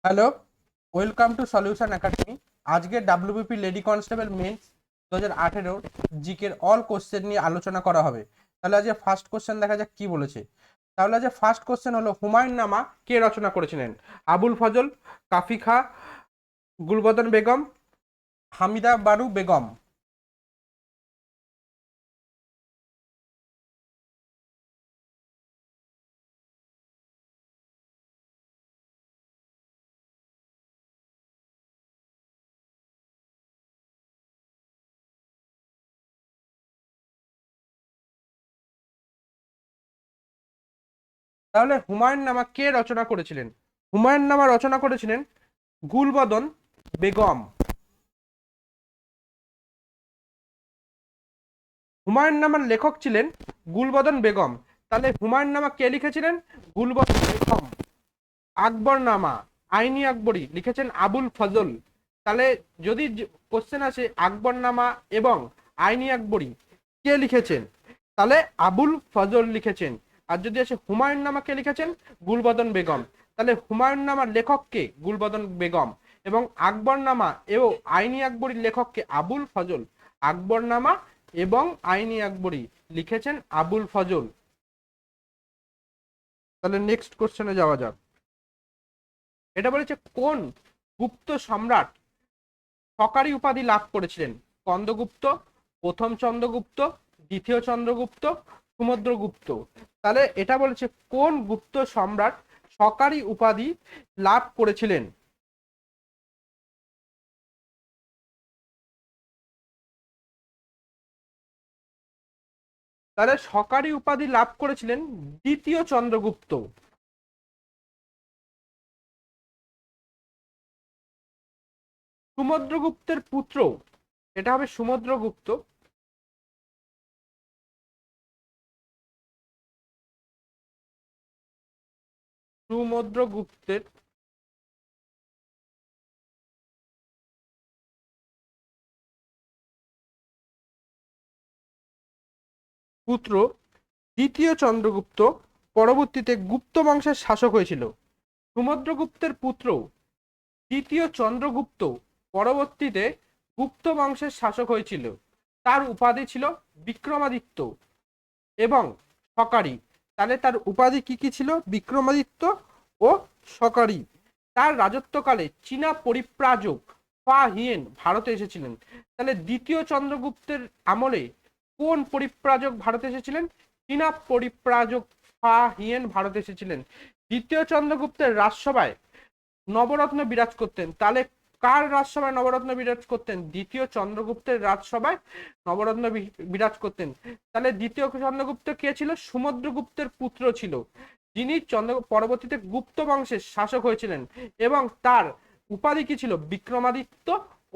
Hello, welcome to solution academy. আজকে WBP lady constable men's 2018 জিকের all question নিয়ে আলোচনা করা হবে। তাহলে আজকে ফার্স্ট কোশ্চেন দেখা যাক কি বলেছে। তাহলে আজকে ফার্স্ট কোশ্চেন হলো, হুমায়ুন নামা কে রচনা করেছিলেন? আবুল ফজল, কাফি খা, গুলবদন বেগম, হামিদা বানু বেগম। তাহলে হুমায়ুন নামা কে রচনা করেছিলেন? হুমায়ুন নামা রচনা করেছিলেন গুলবদন বেগম। হুমায়ুন নামার লেখক ছিলেন গুলবদন বেগম। তাহলে হুমায়ুন নামা কে লিখেছিলেন? গুলবদন বেগম। আকবর নামা আইনি আকবরী লিখেছেন আবুল ফজল। তাহলে যদি কোশ্চেন আসে আকবর নামা এবং আইনি আকবরী কে লিখেছেন, তাহলে আবুল ফজল লিখেছেন। আর যদি আসে হুমায়ুন নামা কে লিখেছেন? গুলবদন বেগম। তাহলে হুমায়ুন নামার লেখককে গুলবদন বেগম এবং আকবর নামা এবং আইনি আকবরীর লেখককে আবুল ফজল। আকবর নামা এবং আইনি আকবরী লিখেছেন আবুল ফজল। তাহলে নেক্সট কোশ্চেনে যাওয়া যাক। এটা বলেছে কোন গুপ্ত সম্রাট হকারি উপাধি লাভ করেছিলেন? স্কন্দগুপ্ত, প্রথম চন্দ্রগুপ্ত, দ্বিতীয় চন্দ্রগুপ্ত, সমুদ্রগুপ্ত। তাহলে এটা বলেছে কোন গুপ্ত সম্রাট সকারি উপাধি লাভ করেছিলেন? তাহলে সকারি উপাধি লাভ করেছিলেন দ্বিতীয় চন্দ্রগুপ্ত। সমুদ্রগুপ্তের পুত্র, এটা হবে সমুদ্রগুপ্ত। সমুদ্রগুপ্তের পুত্র দ্বিতীয় চন্দ্রগুপ্ত পরবর্তীতে গুপ্ত বংশের শাসক হয়েছিল। সমুদ্রগুপ্তের পুত্র দ্বিতীয় চন্দ্রগুপ্ত পরবর্তীতে গুপ্ত বংশের শাসক হয়েছিল। তার উপাধি ছিল বিক্রমাদিত্য এবং সকারি। তাহলে তার উপাধি কি কি ছিল? বিক্রমাদিত্য ও সকারি। তার রাজত্বকালে চীনা পরিব্রাজক ফা হিয়েন ভারতে এসেছিলেন। তাহলে দ্বিতীয় চন্দ্রগুপ্তের আমলে কোন পরিব্রাজক ভারতে এসেছিলেন? চীনা পরিব্রাজক ফা হিয়েন ভারতে এসেছিলেন। দ্বিতীয় চন্দ্রগুপ্তের রাজসভায় নবরত্ন বিরাজ করতেন। তাহলে কার রাজসভায় নবরত্ন বিরাজ করতেন? দ্বিতীয় চন্দ্রগুপ্তের রাজসভায় নবরত্ন বিরাজ করতেন। তাহলে দ্বিতীয় চন্দ্রগুপ্ত কে ছিল? সমুদ্রগুপ্তের পুত্র ছিল, যিনি পরবর্তীতে গুপ্ত বংশের শাসক হয়েছিলেন এবং তার উপাধি কি ছিল? বিক্রমাদিত্য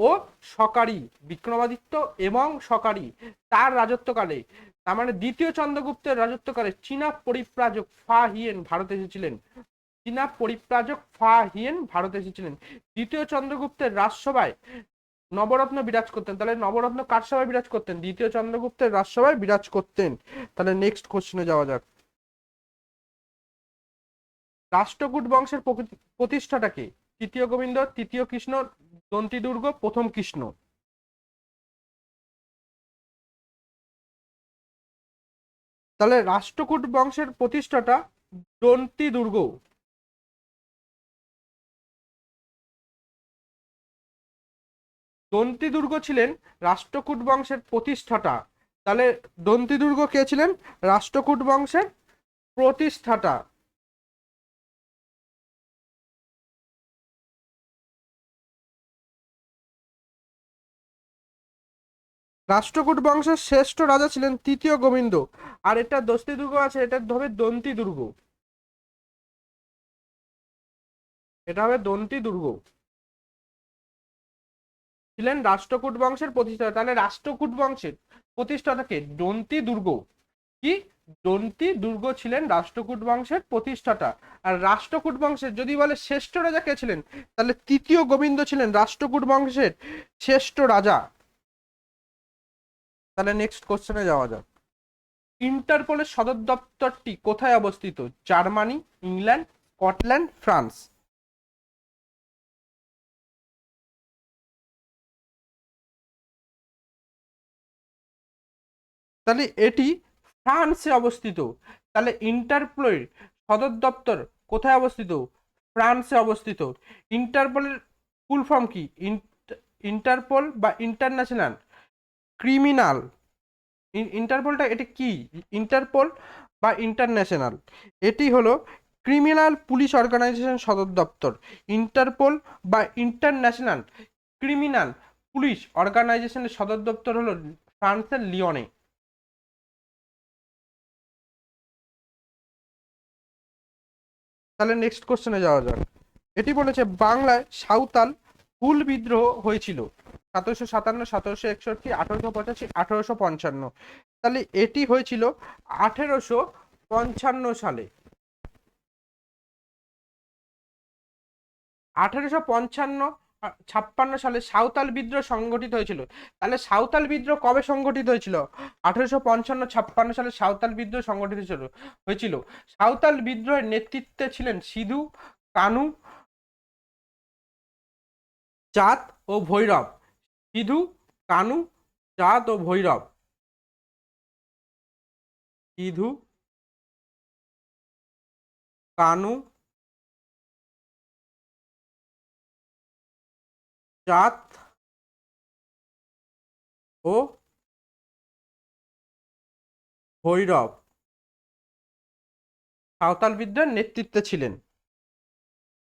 ও সকারি। বিক্রমাদিত্য এবং সকারি তার রাজত্বকালে, তার মানে দ্বিতীয় চন্দ্রগুপ্তের রাজত্বকালে চীনা পরিব্রাজক ফা হিয়েন ভারতে এসেছিলেন। চীনা পরিব্রাজক ফা হিয়েন ভারতে এসেছিলেন। দ্বিতীয় চন্দ্রগুপ্তের রাজসভায় নবরত্ন বিরাজ করতেন। তাহলে নবরত্ন কার সভায় বিরাজ করতেন? দ্বিতীয় চন্দ্রগুপ্তের রাজসভায় বিরাজ করতেন। তাহলে নেক্সট কোশ্চেনে যাওয়া যাক। রাষ্ট্রকূট বংশের প্রতিষ্ঠাটাকে? তৃতীয় গোবিন্দ, তৃতীয় কৃষ্ণ, দন্তি দুর্গ, প্রথম কৃষ্ণ। তাহলে রাষ্ট্রকূট বংশের প্রতিষ্ঠাটা দন্তি দুর্গ। দন্তি দুর্গ ছিলেন রাষ্ট্রকূট বংশের প্রতিষ্ঠাতা। তাহলে দন্তি দুর্গ কে ছিলেন? রাষ্ট্রকূট বংশের প্রতিষ্ঠাতা। রাষ্ট্রকূট বংশের শ্রেষ্ঠ রাজা ছিলেন তৃতীয় গোবিন্দ। আর এটা দস্তি দুর্গ আছে, এটা হবে দন্তি দুর্গ। এটা হবে দন্তি দুর্গ। ছিলেন রাষ্ট্রকূট বংশের প্রতিষ্ঠাতা। তাহলে রাষ্ট্রকূট বংশের প্রতিষ্ঠাতাকে দন্তি দুর্গ। কি? দন্তি দুর্গ ছিলেন রাষ্ট্রকূট বংশের প্রতিষ্ঠাতা। আর রাষ্ট্রকূট বংশের যদি বলে শ্রেষ্ঠ রাজা কে ছিলেন, তাহলে তৃতীয় গোবিন্দ ছিলেন রাষ্ট্রকূট বংশের শ্রেষ্ঠ রাজা। তাহলে নেক্সট কোশ্চেনে যাওয়া যাক। ইন্টারপোলের সদর দপ্তরটি কোথায় অবস্থিত? Germany, England, Scotland, France. তাহলে এটি ফ্রান্সে অবস্থিত। তাহলে ইন্টারপোলের সদর দপ্তর কোথায় অবস্থিত? ফ্রান্সে অবস্থিত। ইন্টারপোলের ফুল ফর্ম কি? ইন্টারপোল বা ইন্টারন্যাশনাল ক্রিমিনাল, ইন্টারপোলটা এটি কি? ইন্টারপোল বা ইন্টারন্যাশনাল, এটি হলো ক্রিমিনাল পুলিশ অর্গানাইজেশন সদর দপ্তর। ইন্টারপোল বা ইন্টারন্যাশনাল ক্রিমিনাল পুলিশ অর্গানাইজেশনের সদর দপ্তর হলো ফ্রান্সের লিওনে। তাহলে নেক্সট কোশ্চেনে যাওয়া যাক। এটি বলেছে বাংলায় সাঁওতাল হুল বিদ্রোহ হয়েছিল 1757, 1761, 1885, 1855। তাহলে এটি হয়েছিল 1855 সালে। 1856 সালে সাঁওতাল বিদ্রোহ সংগঠিত হয়েছিল। তাহলে সাঁওতাল বিদ্রোহ কবে সংগঠিত হয়েছিল? 1855-56 সালে সাঁওতাল বিদ্রোহ সংগঠিত হয়েছিল। সাঁওতাল বিদ্রোহের নেতৃত্বে ছিলেন সিধু কানু চাঁদ ও ভৈরব। সিধু কানু চাঁদ ও ভৈরব। সিধু কানু চাঁদ ও ভৈরব সাঁওতাল বিদ্রোহের নেতৃত্বে ছিলেন।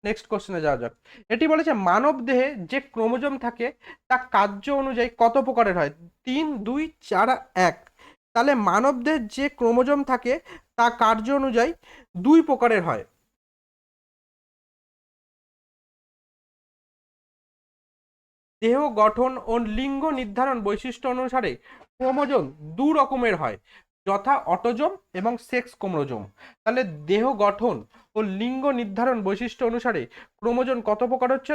নেক্সট কোশ্চেনে যাওয়া যাক। এটি বলেছে মানব দেহে যে ক্রোমোজোম থাকে তা কার্য অনুযায়ী কত প্রকারের হয়? 3, 2, 4, 1। তাহলে মানব দেহে যে ক্রোমোজোম থাকে তা কার্য অনুযায়ী 2 প্রকারের হয়। দেহ গঠন ও লিঙ্গ নির্ধারণ বৈশিষ্ট্য অনুসারে ক্রোমোজোম 2 রকমের হয়, যথা অটোজোম এবং সেক্স ক্রোমোজোম। তাহলে দেহ গঠন ও লিঙ্গ নির্ধারণ বৈশিষ্ট্য অনুসারে ক্রোমোজোম কত প্রকার হচ্ছে?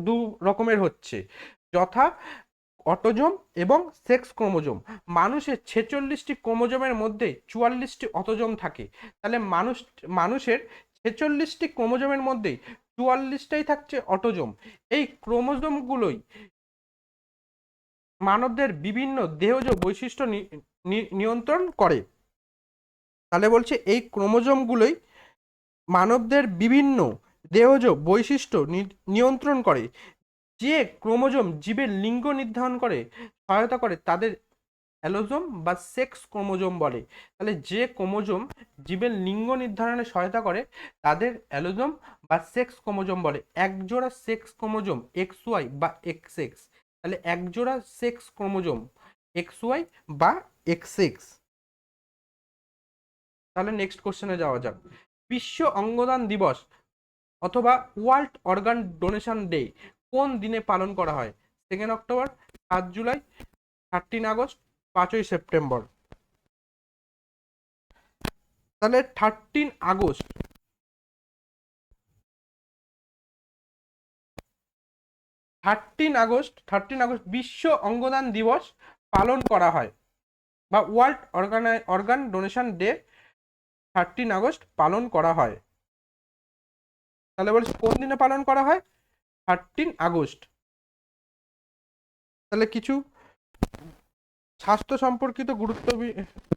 দু রকমের হচ্ছে, যথা অটোজোম এবং সেক্স ক্রোমোজোম। মানুষের 46টি ক্রোমোজোমের মধ্যে 44টি অটোজোম থাকে। তাহলে মানুষের 46টি ক্রোমোজোমের মধ্যে 44টাই থাকছে অটোজোম। এই ক্রোমোজোমগুলোই মানবদের বিভিন্ন দেহজ বৈশিষ্ট্য নিয়ন্ত্রণ করে। তাহলে বলছে এই ক্রোমোজোমগুলোই মানবদের বিভিন্ন দেহজ বৈশিষ্ট্য নিয়ন্ত্রণ করে। যে ক্রোমোজোম জীবের লিঙ্গ নির্ধারণ করে সহায়তা করে তাদের অ্যালোজোম বা সেক্স ক্রোমোজোম বলে। তাহলে যে ক্রোমোজোম জীবের লিঙ্গ নির্ধারণে সহায়তা করে তাদের অ্যালোজোম বা সেক্স ক্রোমোজোম বলে। একজোড়া সেক্স ক্রোমোজোম XY বা XX। তাহলে একজোড়া সেক্স ক্রোমোজোম XY বা XX। তাহলে নেক্সট কোশ্চেনে যাওয়া যাক। বিশ্ব অঙ্গদান দিবস অথবা ওয়ার্ল্ড অর্গান ডোনেশন ডে কোন দিনে পালন করা হয়? 2 অক্টোবর, 7 জুলাই, 13 আগস্ট, 5ই সেপ্টেম্বর। তাহলে 13 আগস্ট, 13 আগস্ট বিশ্ব অঙ্গদান দিবস পালন করা হয়, বা world organ donation day 13 August পালন করা হয়। তাহলে বলছি কোন দিনে পালন করা হয়? 13 আগস্ট। তাহলে কিছু স্বাস্থ্য সম্পর্কিত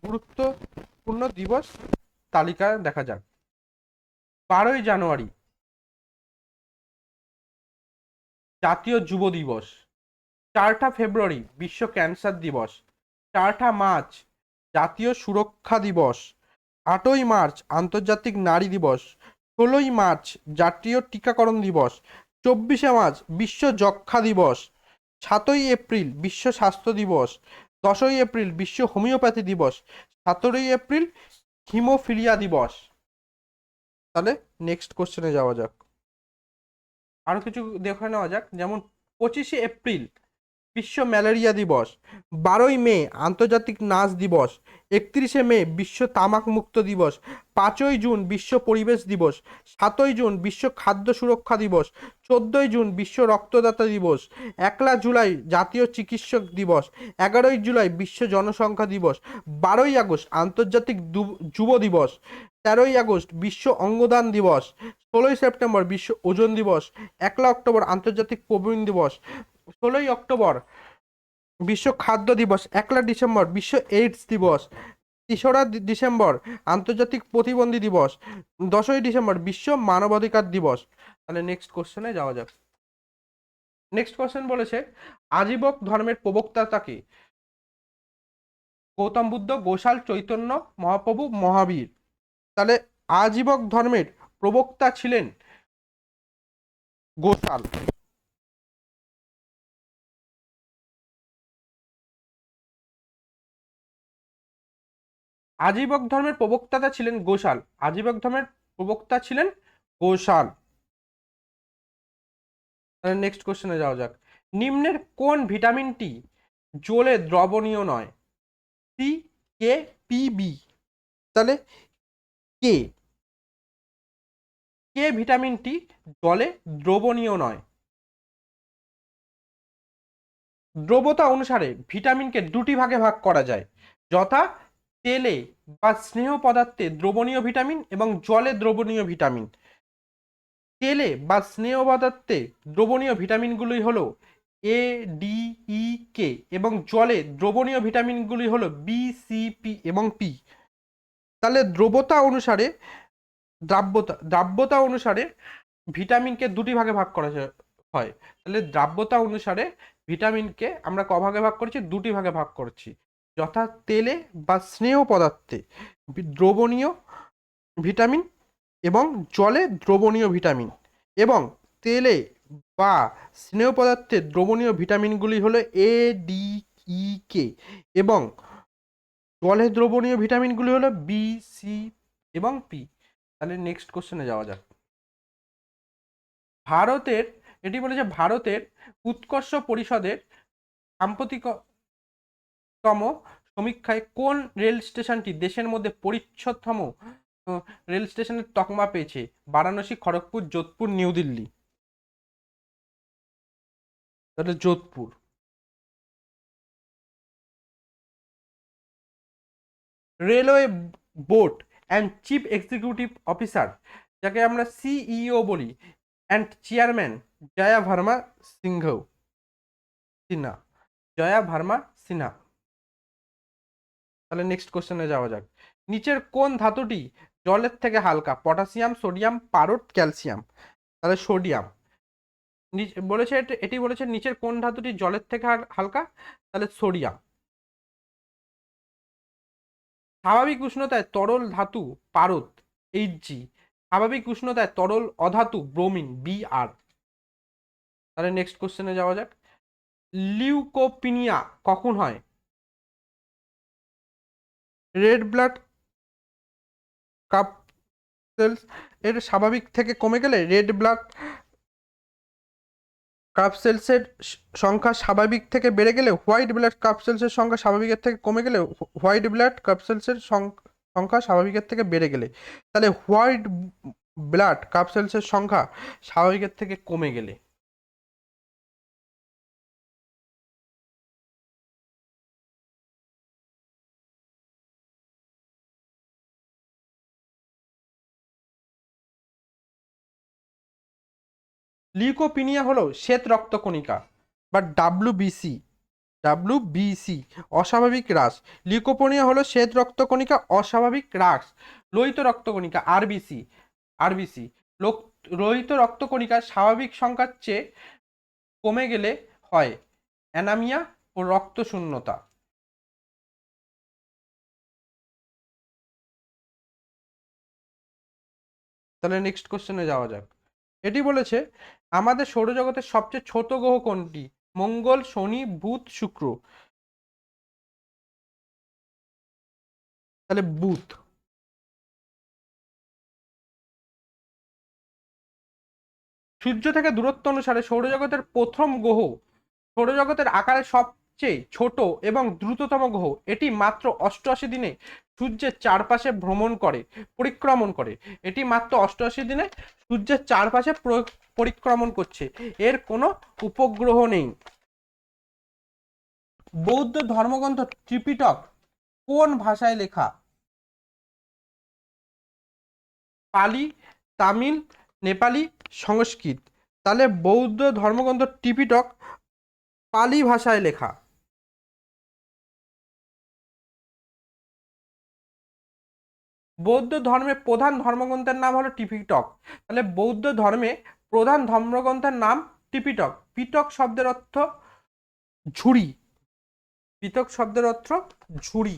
গুরুত্বপূর্ণ দিবস তালিকা দেখা যাক। 12ই জানুয়ারি জাতীয় যুব দিবস। 4ঠা ফেব্রুয়ারি বিশ্ব ক্যান্সার দিবস। 4ঠা মার্চ জাতীয় সুরক্ষা দিবস। 8ই মার্চ আন্তর্জাতিক নারী দিবস। 16ই মার্চ জাতীয় টিকাকরণ দিবস। 24শে মার্চ বিশ্ব যক্ষ্মা দিবস। 7ই এপ্রিল বিশ্ব স্বাস্থ্য দিবস। 10ই এপ্রিল বিশ্ব হোমিওপ্যাথি দিবস। 17ই এপ্রিল হিমোফিলিয়া দিবস। তাহলে নেক্সট কোশ্চেনে যাওয়া যাক। আরো কিছু দেখে নেওয়া যাক, যেমন 25শে এপ্রিল বিশ্ব ম্যালেরিয়া দিবস। 12ই মে আন্তর্জাতিক নাচ দিবস। 31শে মে বিশ্ব তামাক মুক্ত দিবস। 5ই জুন বিশ্ব পরিবেশ দিবস। 7ই জুন বিশ্ব খাদ্য সুরক্ষা দিবস। 14ই জুন বিশ্ব রক্তদাতা দিবস। 1লা জুলাই জাতীয় চিকিৎসক দিবস। 11ই জুলাই বিশ্ব জনসংখ্যা দিবস। 12ই আগস্ট আন্তর্জাতিক যুব দিবস। 13ই আগস্ট বিশ্ব অঙ্গদান দিবস। 16ই সেপ্টেম্বর বিশ্ব ওজন দিবস। 1লা অক্টোবর আন্তর্জাতিক প্রবীণ দিবস। 16ই অক্টোবর বিশ্ব খাদ্য দিবস 1 ডিসেম্বর, বিশ্ব এইডস দিবস 3রা ডিসেম্বর, আন্তর্জাতিক প্রতিবন্ধী দিবস 10ই ডিসেম্বর, বিশ্ব মানবাধিকার দিবস। তাহলে নেক্সট কোশ্চেনে যাওয়া যাক। নেক্সট কোশ্চেন বলেছে আজীবক ধর্মের প্রবক্তাকে গৌতম বুদ্ধ, গোশাল, চৈতন্য মহাপ্রভু, মহাবীর। তাহলে আজীবক ধর্মের প্রবক্তা ছিলেন গোশাল। আজীবক ধর্মের প্রবক্তাটা ছিলেন গোশাল। আজীবক ধর্মের প্রবক্তা ছিলেন গোশাল। তাহলে নেক্সট কোশ্চেনে যাওয়া যাক। নিম্নের কোন ভিটামিনটি জলে দ্রবণীয় নয়? সি, কে, পি, বি। তাহলে কে, কে ভিটামিনটি জলে দ্রবণীয় নয়। দ্রবতা অনুসারে ভিটামিনকে দুটি ভাগে ভাগ করা যায়, যথা তেলে বা স্নেহ পদার্থে দ্রবণীয় ভিটামিন এবং জলে দ্রবণীয় ভিটামিন। তেলে বা স্নেহ পদার্থে দ্রবণীয় ভিটামিনগুলি হলো এ, ডি, ই, কে এবং জলে দ্রবণীয় ভিটামিনগুলি হলো বি, সি, পি এবং পি। তাহলে দ্রাব্যতা অনুসারে ভিটামিনকে দুটি ভাগে ভাগ করা হয়। তাহলে দ্রাব্যতা অনুসারে ভিটামিনকে আমরা ক ভাগে ভাগ করছি? দুটি ভাগে ভাগ করছি, যথা তেলে বা স্নেহ পদার্থে দ্রবণীয় ভিটামিন এবং জলে দ্রবণীয় ভিটামিন। এবং তেলে বা স্নেহ পদার্থের দ্রবণীয় ভিটামিনগুলি হলো এ, ডি, ই, কে এবং জলে দ্রবণীয় ভিটামিনগুলি হলো বি, সি এবং পি। তাহলে নেক্সট কোশ্চেনে যাওয়া যাক। ভারতের, এটি বলেছে ভারতের উৎকর্ষ পরিষদের সাম্প্রতিকতম সমীক্ষায় কোন রেল স্টেশনটি দেশের মধ্যে পরিচ্ছন্নতম রেল স্টেশনের তকমা পেয়েছে? বারাণসী, খড়গপুর, যোধপুর, নিউ দিল্লি। তাহলে Jodhpur. Railway board and chief executive officer, যাকে আমরা সিইও বলি, অ্যান্ড চেয়ারম্যান জয়া ভার্মা সিনহা। জয়া ভার্মা সিনহা। তাহলে নেক্সট কোশ্চেনে যাওয়া যাক। নিচের কোন ধাতুটি জলের থেকে হালকা? পটাশিয়াম, সোডিয়াম, পারদ, ক্যালসিয়াম। তাহলে সোডিয়াম। বলেছে এটি বলেছে নিচের কোন ধাতুটি জলের থেকে হালকা? তাহলে সোডিয়াম। স্বাভাবিক উষ্ণতায় তরল ধাতু পারদ, Hg। স্বাভাবিক উষ্ণতায় তরল অধাতু ব্রোমিন, Br। তাহলে নেক্সট কোশ্চেনে যাওয়া যাক। লিউকোপিনিয়া কখন হয়? রেড ব্লাড কাপ সেলস এর স্বাভাবিক থেকে কমে গেলে, রেড ব্লাড কাপ সেলসের সংখ্যা স্বাভাবিক থেকে বেড়ে গেলে, হোয়াইট ব্লাড কাপ সেলসের সংখ্যা স্বাভাবিকের থেকে কমে গেলে, হোয়াইট ব্লাড কাপ সেলসের সংখ্যা স্বাভাবিকের থেকে বেড়ে গেলে। তাহলে হোয়াইট ব্লাড কাপ সেলসের সংখ্যা স্বাভাবিকের থেকে কমে গেলে। লিউকোপিনিয়া হলো শ্বেত রক্তকণিকা বা ডাব্লিউবিসি অস্বাভাবিক হ্রাস। লিউকোপিনিয়া হলো শ্বেত রক্তকণিকা অস্বাভাবিক হ্রাস। লোহিত রক্তকণিকা আরবিসি লোহিত রক্তকণিকা স্বাভাবিক সংখ্যার চেয়ে কমে গেলে হয় অ্যানামিয়া ও রক্ত শূন্যতা। তাহলে নেক্সট কোশ্চেনে যাওয়া যাক। এটি বলেছে আমাদের সৌরজগতের সবচেয়ে ছোট গ্রহ কোনটি? মঙ্গল, শনি, বুধ, শুক্র। তাহলে বুধ। সূর্য থেকে দূরত্ব অনুসারে সৌরজগতের প্রথম গ্রহ, সৌরজগতের আকারে সবচেয়ে ছোট এবং দ্রুততম গ্রহ, এটি মাত্র 88 দিনে সূর্যের চারপাশে পরিক্রমণ করে। এটি মাত্র 88 দিনে সূর্যের চারপাশে পরিক্রমণ করছে, এর কোনো উপগ্রহ নেই। বৌদ্ধ ধর্মগ্রন্থ ত্রিপিটক কোন ভাষায় লেখা? পালি, তামিল, নেপালি, সংস্কৃত। তাহলে বৌদ্ধ ধর্মগ্রন্থ ত্রিপিটক পালি ভাষায় লেখা। বৌদ্ধ ধর্মের প্রধান ধর্মগ্রন্থের নাম হলো ত্রিপিটক। তাহলে বৌদ্ধ ধর্মে প্রধান ধর্মগ্রন্থের নাম ত্রিপিটক। পিটক শব্দের অর্থ ঝুড়ি। পিটক শব্দের অর্থ ঝুড়ি।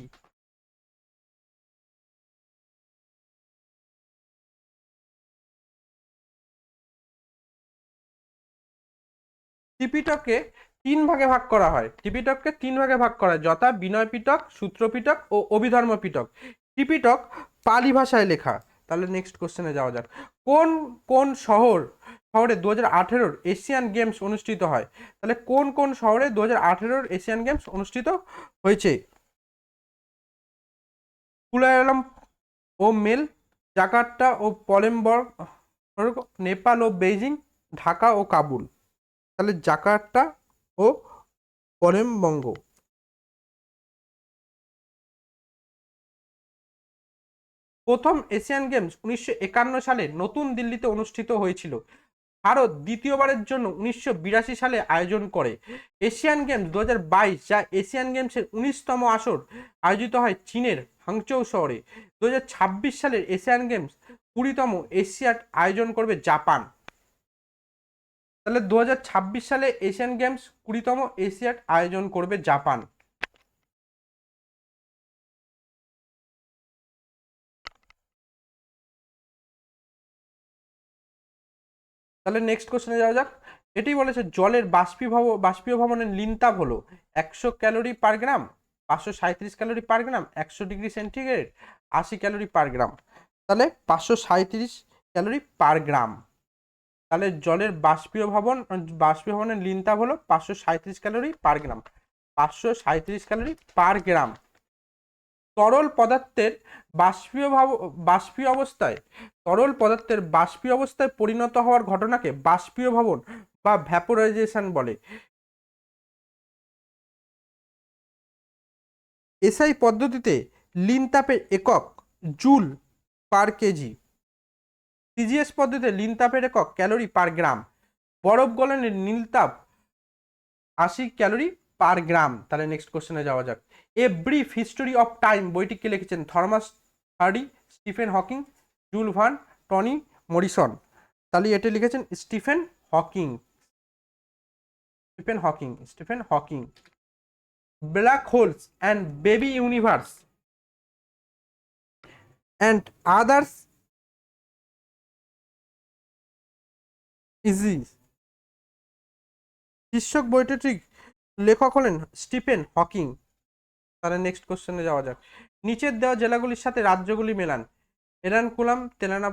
ত্রিপিটককে তিন ভাগে ভাগ করা হয়। ত্রিপিটককে তিন ভাগে ভাগ করা হয়, যথা বিনয় পিটক, সূত্র পিটক ও অভিধর্ম পিটক। ত্রিপিটক পালি ভাষায় লেখা। তাহলে নেক্সট কোশ্চেনে যাওয়া যাক। কোন কোন শহরে 2018 এশিয়ান গেমস অনুষ্ঠিত হয়? তাহলে কোন কোন শহরে 2018 এশিয়ান গেমস অনুষ্ঠিত হয়েছে? কুয়ালালামপুর ও মেল, জাকার্তা ও পলেমবর্গ, নেপাল ও বেইজিং, ঢাকা ও কাবুল। তাহলে জাকার্তা ও পলেমবঙ্গ। প্রথম এশিয়ান গেমস 1951 সালে নতুন দিল্লিতে অনুষ্ঠিত হয়েছিল। ভারত দ্বিতীয়বারের জন্য 1982 সালে আয়োজন করে। এশিয়ান গেমস 2022, যা এশিয়ান গেমসের 19তম আসর, আয়োজিত হয় চীনের হাংচৌ শহরে। 2026 সালের এশিয়ান গেমস 20তম এশিয়াড আয়োজন করবে জাপান। তাহলে 2026 সালে এশিয়ান গেমস 20তম এশিয়াড আয়োজন করবে জাপান। তাহলে নেক্সট কোশ্চেনে যাওয়া যাক। এটি বলেছে জলের বাষ্পীয় ভবনের লিনতাপ হলো 100 ক্যালোরি পার গ্রাম, 537 ক্যালোরি পার গ্রাম, 100 ডিগ্রি সেন্টিগ্রেড, 80 ক্যালোরি পার গ্রাম। তাহলে 537 ক্যালোরি পার গ্রাম। তাহলে জলের বাষ্পীভবনের লিনতাপ হলো 537 ক্যালোরি পার গ্রাম। 537 ক্যালোরি পার গ্রাম। তরল পদার্থের বাষ্পীয় অবস্থায় পরিণত হওয়ার ঘটনাকে বাষ্পীয় ভবন বা ভ্যাপোরাইজেশন বলে। এসআই পদ্ধতিতে লিনতাপের একক জুল পার কেজি। সিজিএস পদ্ধতিতে লিনতাপের একক ক্যালোরি পার গ্রাম। বরফ গলনের নীলতাপ 80 ক্যালোরি পার গ্রাম। তাহলে নেক্সট কোশ্চেনে যাওয়া যাক। A brief history of time বইটি কে লিখেছেন? Thomas Hardy, Stephen Hawking, Jules Verne, Toni Morrison. তাহলে এটি লিখেছেন Stephen Hawking. Black holes and baby universe and other essays. শীর্ষক বইটির লেখক হলেন স্টিফেন হকিং। তাহলে নেক্সট কোশ্চেনে যাওয়া যাক। নিচের দেওয়া জেলাগুলির সাথে রাজ্যগুলি মেলান। এরানকুলাম তেলেঙ্গানা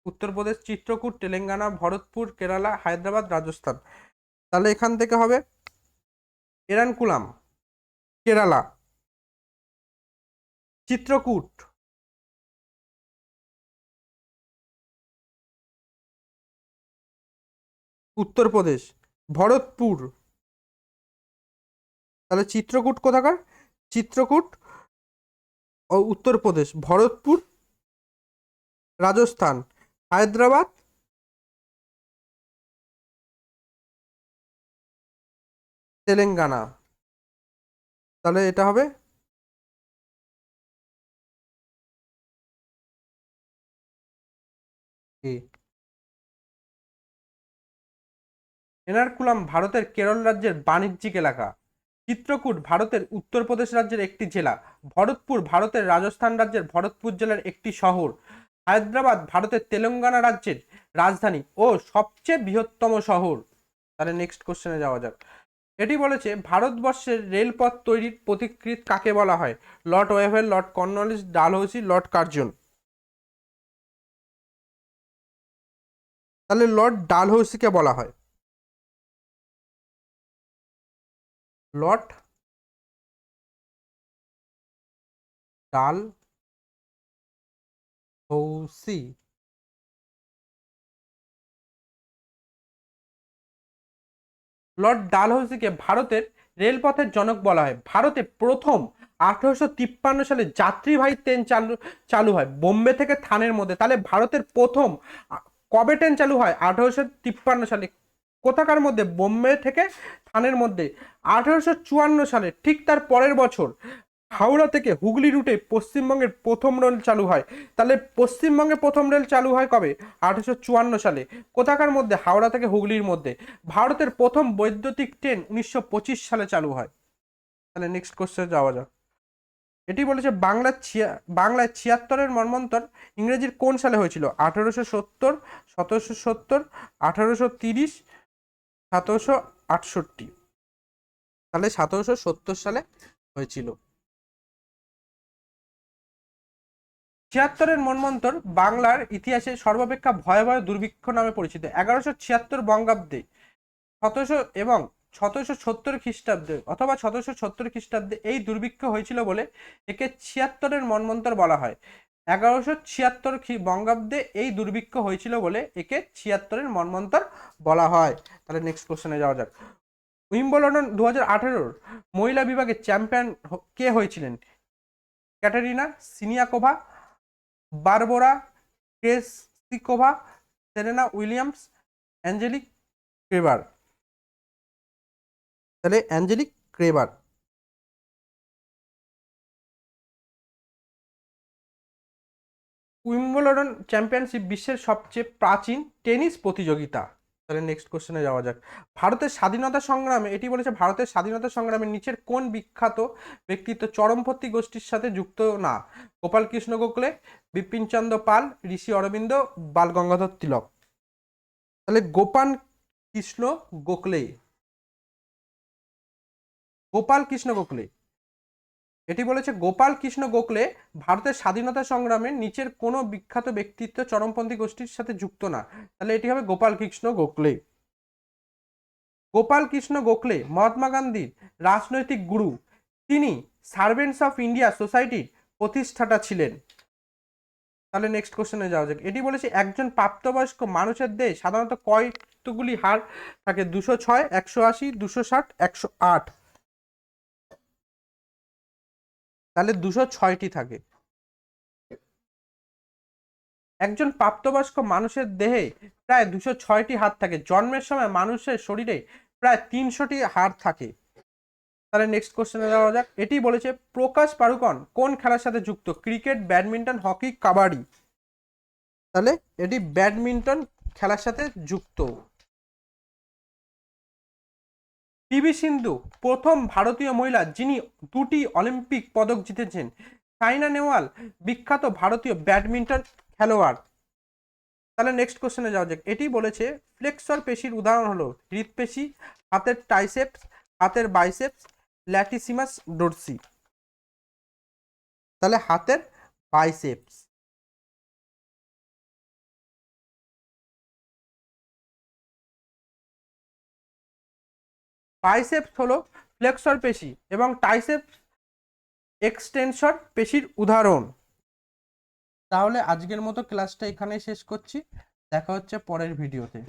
উত্তরপ্রদেশ, চিত্রকূট তেলেঙ্গানা, ভরতপুর কেরালা, হায়দ্রাবাদ রাজস্থান। তাহলে এখান থেকে হবে এরানকুলাম কেরালা, চিত্রকূট উত্তরপ্রদেশ, ভরতপুর। তাহলে চিত্রকূট কোথাকার? চিত্রকূট ও উত্তরপ্রদেশ, ভরতপুর রাজস্থান, হায়দ্রাবাদ তেলেঙ্গানা। তাহলে এটা হবে এ। এনারকুলাম ভারতের কেরল রাজ্যের বাণিজ্যিক এলাকা। চিত্রকূট ভারতের উত্তরপ্রদেশ রাজ্যের একটি জেলা। ভরতপুর ভারতের রাজস্থান রাজ্যের ভরতপুর জেলার একটি শহর। হায়দ্রাবাদ ভারতের তেলেঙ্গানা রাজ্যের রাজধানী ও সবচেয়ে বৃহত্তম শহর। তাহলে নেক্সট কোশ্চেনে যাওয়া যাক। এটি বলেছে ভারতবর্ষের রেলপথ তৈরির পথিকৃৎ কাকে বলা হয়? Lord Wavell, Lord Cornwallis, Dalhousie, Lord Curzon. তাহলে লর্ড ডালহৌসিকে বলা হয়। লর্ড ডালহৌসি। লর্ড ডালহৌসিকে ভারতের রেলপথের জনক বলা হয়। ভারতে প্রথম 1853 সালে যাত্রীবাহী ট্রেন চালু হয় বোম্বে থেকে থানের মধ্যে। তাহলে ভারতের প্রথম কবে ট্রেন চালু হয়? 1853 সালে। কোথাকার মধ্যে? বোম্বে থেকে থানের মধ্যে। 1854 সালে ঠিক তার পরের বছর হাওড়া থেকে হুগলি রুটে পশ্চিমবঙ্গের প্রথম রেল চালু হয়। তাহলে পশ্চিমবঙ্গে প্রথম রেল চালু হয় কবে? 1854 সালে। কোথাকার মধ্যে? হাওড়া থেকে হুগলির মধ্যে। ভারতের প্রথম বৈদ্যুতিক ট্রেন 1925 সালে চালু হয়। তাহলে নেক্সট কোশ্চেন যাওয়া যাক। এটি বলেছে বাংলায় 76-এর মন্বন্তর ইংরেজির কোন সালে হয়েছিল? 1870, 1770, 1830, 1768। তাহলে 1770 সালে হয়েছিল। 76-এর মন্বন্তর বাংলার ইতিহাসে সর্বাপেক্ষা ভয়াবহ দুর্ভিক্ষ নামে পরিচিত। 1176 বঙ্গাব্দে 1770 খ্রিস্টাব্দে অথবা 1770 খ্রিস্টাব্দে এই দুর্ভিক্ষ হয়েছিল বলে একে 76-এর মন্বন্তর বলা হয়। 1176 বঙ্গাব্দে এই দুর্ভিক্ষ হয়েছিল বলে একে 76-এর মন্বন্তর বলা হয়। তাহলে নেক্সট কোশ্চেনে যাওয়া যাক। উইম্বলডন 2018 মহিলা বিভাগে চ্যাম্পিয়ন কে হয়েছিলেন? Katerina Siniakova, Barbora Krejcikova, Serena Williams, Angelique Kerber. তাহলে অ্যাঞ্জেলিক ক্রেবার। উইম্বলডন চ্যাম্পিয়নশিপ বিশ্বের সবচেয়ে প্রাচীন টেনিস প্রতিযোগিতা। তাহলে নেক্সট কোশ্চেনে যাওয়া যাক। ভারতের স্বাধীনতা সংগ্রামে, এটি বলেছে ভারতের স্বাধীনতা সংগ্রামে নিচের কোন বিখ্যাত ব্যক্তিত্ব চরমপন্থী গোষ্ঠীর সাথে যুক্ত না? গোপাল কৃষ্ণ গোখলে, বিপিনচন্দ্র পাল, ঋষি অরবিন্দ, বাল গঙ্গাধর তিলক। তাহলে গোপাল কৃষ্ণ গোখলে। গোপাল কৃষ্ণ গোখলে। এটি বলেছে গোপাল কৃষ্ণ গোখলে ভারতের স্বাধীনতা সংগ্রামে নিচের কোনো বিখ্যাত ব্যক্তিত্ব চরমপন্থী গোষ্ঠীর সাথে যুক্ত না। তাহলে এটি হবে গোপাল কৃষ্ণ গোখলে। গোপাল কৃষ্ণ গোখলে মহাত্মা গান্ধীর রাজনৈতিক গুরু। তিনি সার্ভেন্টস অফ ইন্ডিয়া সোসাইটির প্রতিষ্ঠাতা ছিলেন। তাহলে নেক্সট কোশ্চেনে যাওয়া যাক। এটি বলেছে একজন প্রাপ্তবয়স্ক মানুষের দেহে সাধারণত কয়গুলি হাড় থাকে? 206, 180, 260, 108। তাহলে 206টি থাকে। একজন প্রাপ্তবয়স্ক মানুষের দেহে প্রায় 206টি হাড় থাকে। জন্মের সময় মানুষের শরীরে প্রায় 300টি হাড় থাকে। তাহলে নেক্সট কোশ্চেনে যাওয়া যাক। এটি বলেছে প্রকাশ পাড়ুকন কোন খেলার সাথে যুক্ত? Cricket, badminton, hockey, kabaddi. তাহলে এটি ব্যাডমিন্টন খেলার সাথে যুক্ত। পিভি সিন্ধু প্রথম ভারতীয় মহিলা যিনি 2টি অলিম্পিক পদক জিতেছেন। সাইনা নেহওয়াল বিখ্যাত ভারতীয় ব্যাডমিন্টন খেলোয়াড়। তাহলে নেক্সট কোশ্চেনে যাওয়া যাক। এটি বলেছে ফ্লেক্সর পেশির উদাহরণ হলো হৃৎপেশি, হাতের ট্রাইসেপস, হাতের বাইসেপস, ল্যাটিসিমাস ডোরসি। তাহলে হাতের বাইসেপস। বাইসেপস হলো ফ্লেক্সর পেশি এবং ট্রাইসেপস এক্সটেনসর পেশির উদাহরণ। তাহলে আজকের মতো ক্লাসটা এখানেই শেষ করছি। দেখা হচ্ছে পরের ভিডিওতে।